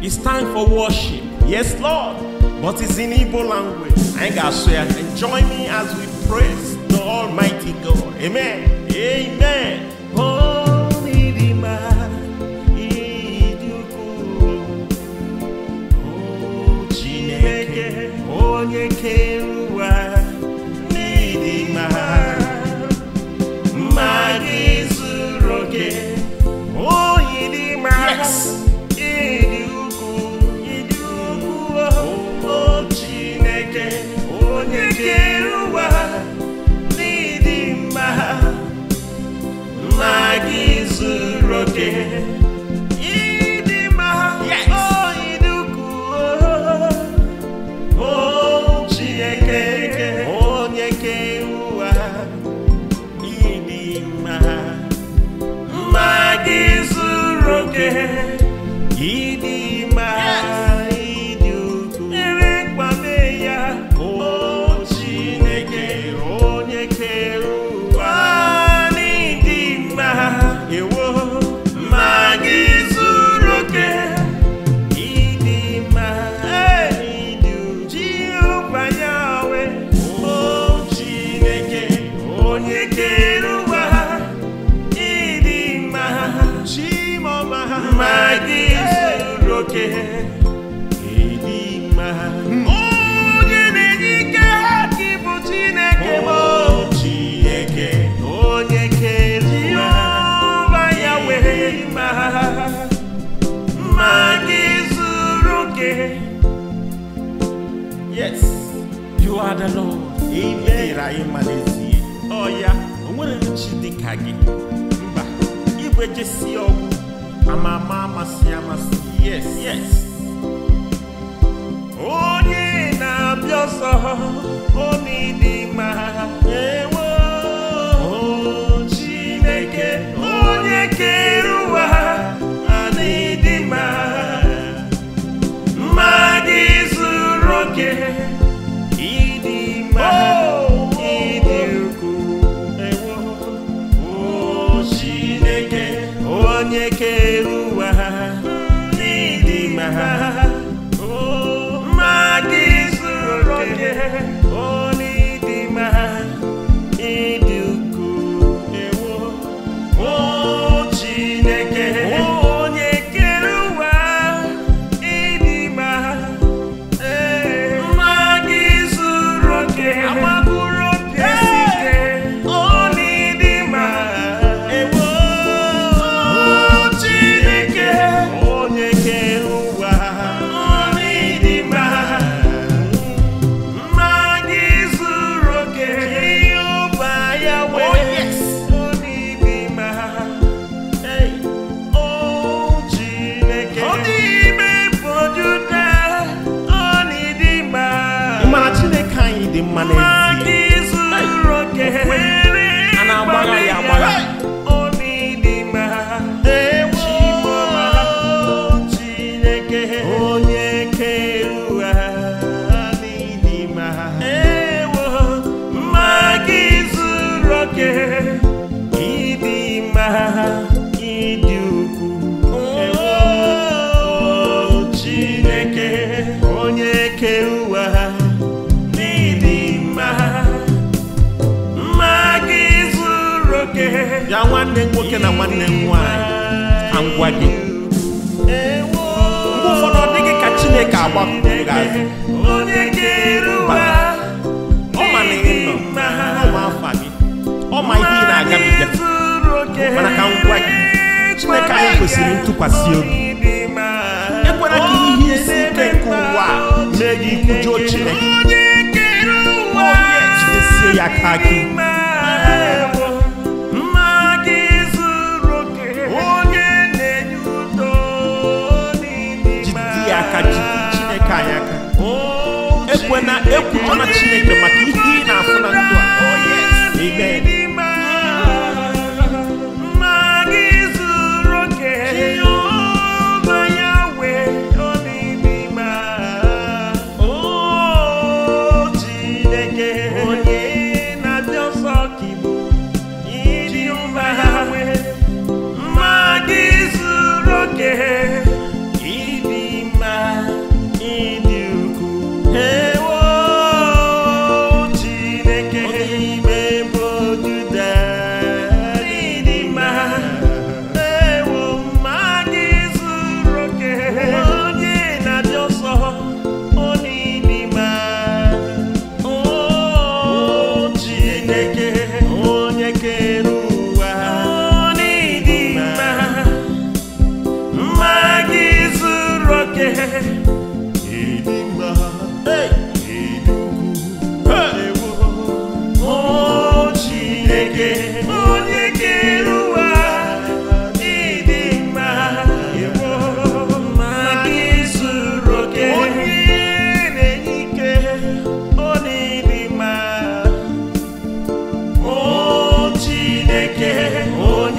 It's time for worship. Yes, Lord. But it's in Igbo language. I ain't got to swear. And join me as we praise the Almighty God. Amen. Amen. Oh, Nidima, Iduku. Oh, Chineke, Onye, kere, Nidima, Magi Zuroke. Oh, Nidima. Yes. Onye kere ụwa n'ịdị mma, mma gị zuru oke, ịdị mma, o ịdị ukwuu, o Chineke, onye kere ụwa n'ịdị mma, mma gị zuru oke, ịdị mma. Yes, you are the Lord. Amen. Oh yeah, onwere nchi dịka gị. Mba, igwe jesi ọgwụ amama amasị. Yes, yes. Onye na-abịa ọsọ, onye dị mma. Ewo, oh Chineke, onye kere ụwa, anyị dị mma. Mma gị zuru oke, ịdị mma, ịdị ukwuu. Ewo, oh Chineke, onye kere ụwa, ịdị mma. Oh, mma gị zuru oke, onye ịdị mma, ịdị ukwuu. Ewo, oh Chineke, onye kere ụwa, ịdị mma. Mma gị zuru oke, amabụrụ oke site, onye ịdị mma. Ewo, oh Chineke, onye kere ụwa, onye ịdị mma. Mma gị zuru oke, Jehova Yahweh, onye ịdị mma. Hey, oh Chineke, onye ime bụ Juda, onye ịdị mma. Ịmara Chineke anyị dị mma n'ezie. Mma gị zuru oke, a na-agbagha ya agbagha. Onye ịdị mma. Ewo, Chineke, onye kere ụwa, onye ịdị mma. Ewo, mma gị zuru oke, ịdị mma, ịdị ukwuu. Ewo, Chineke, onye kere ụwa, ịdị mma. Mma gị zuru oke. Ya nwanne nwoke na nwanne nwanyị, ka m gwa gị. Mgbe ụfọdụ ọ dịghị ka Chineke agbapụrụ gị azụ. Onye kere ụwa, ọ ma na ị nọ, ọ ma afa gị, ọ ma ihe ị na-agabiga. Mana ka m gwa gị, Chineke anyị kwesịrị ntụkwasị obi. Ekwela ka ihe isi ike nke ụwa mee gị ikwujọ Chineke. Onye jidesie ya aka gị. Mma gị zuru oke, onye na-enye udo, jide ya aka, jide Chineke anyị aka. Ekwela ekwujọna Chineke maka ihe ị na-afụ na ndụ a. Amen. Mma gị zuru oke, Jehova Yahweh, onye ịdị mma. Oh Chineke, onye na-abịa ọsọ ka Igbo, ịdị mma. Mma gị zuru oke, ịdị mma.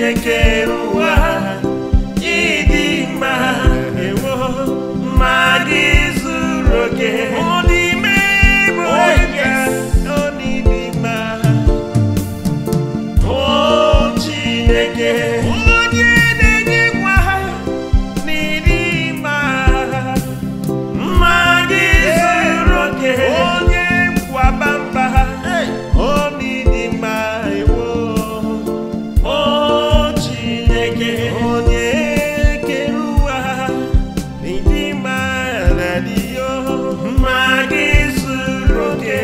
onye kere ụwa ịdị mma ewo mma gị zuru oke ọ n'ime ọ n'ịdị mma o Chineke onye na-enyekwa n'ịdị mma mma gị zuru oke onye nkwaba mba ọ n'ịdị mma ewo o Chineke onye kere ụwa n'ịdị mma na-adịyo mma gị zuru oke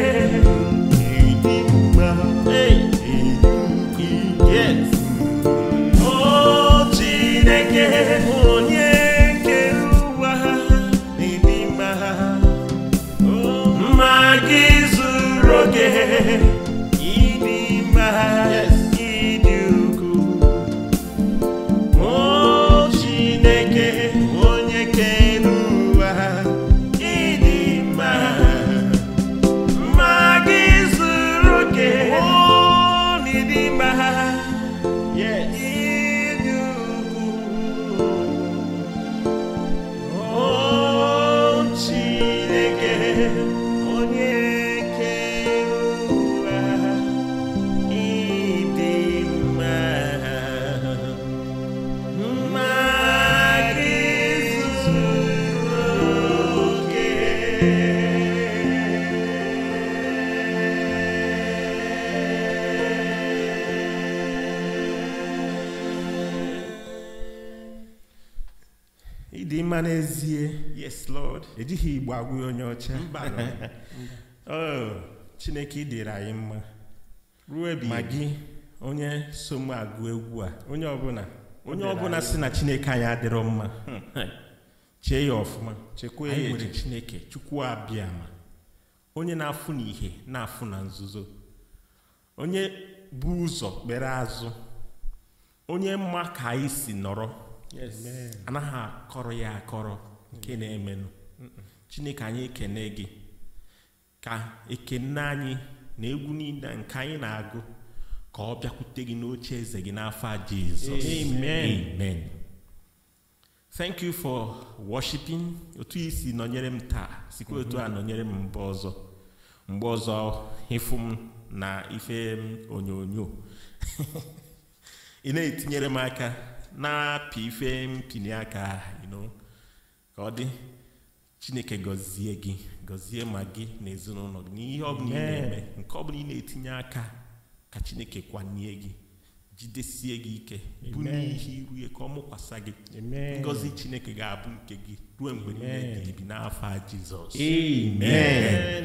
ịdị mma yes o Chineke onye kere ụwa n'ịdị mma mma gị zuru oke ịdị mma ịdị ukwuu o Chineke onye kere ụwa ịdị mma mma gị zuru oke o n'ịdị mma ịdị ukwuu o Chineke onye kere ụwa ịdị mma mma gị zuru oke. Ịdị mma n'ezie, yes Lord, ejighị Igbo agwụ onye ọcha oh Chineke ịdịrị anyị mma ruo ebighị ma gị onye so m agụ egwu a onye ọbụla si na Chineke anyị adịrọ mma chee ya ọfụma chekwa ya nwere Chineke Chukwu abịa ma onye na-afụ n'ihe na-afụ na nzuzo onye bụ ụzọ kpere azụ onye mma ka anyị si nọrọ anaghị akọrọ ya akọrọ nke na-emenụ Chineke anyị ekene gị ka ekene anyị na egwu niile nke anyị na-agụ ka ọ bịakwute gị n'oche eze gị n'afọ Jizọs. Amen. Thank you for worshiping. Otu isi nọnyere m taa sikwa otu a nọnyere m mgbe ọzọ ịfụ m na ife m onyonyo ị na-etinyere m aka na-apị ife mpini aka ka ọ dị Chineke gọzie gị gọzie ma gị na ezinụlọ gị n'ihe ọ bụla ị na-eme nke ọ bụla ị na-etinye aka ka Chineke kwanye gị jidesie gị ike bụ n'ihe iru ya ka ọ mụkwasa gị ngọzi Chineke ga-abụ nke gị ruo mgbe niile ebibi n'afọ Jizọs. Amen.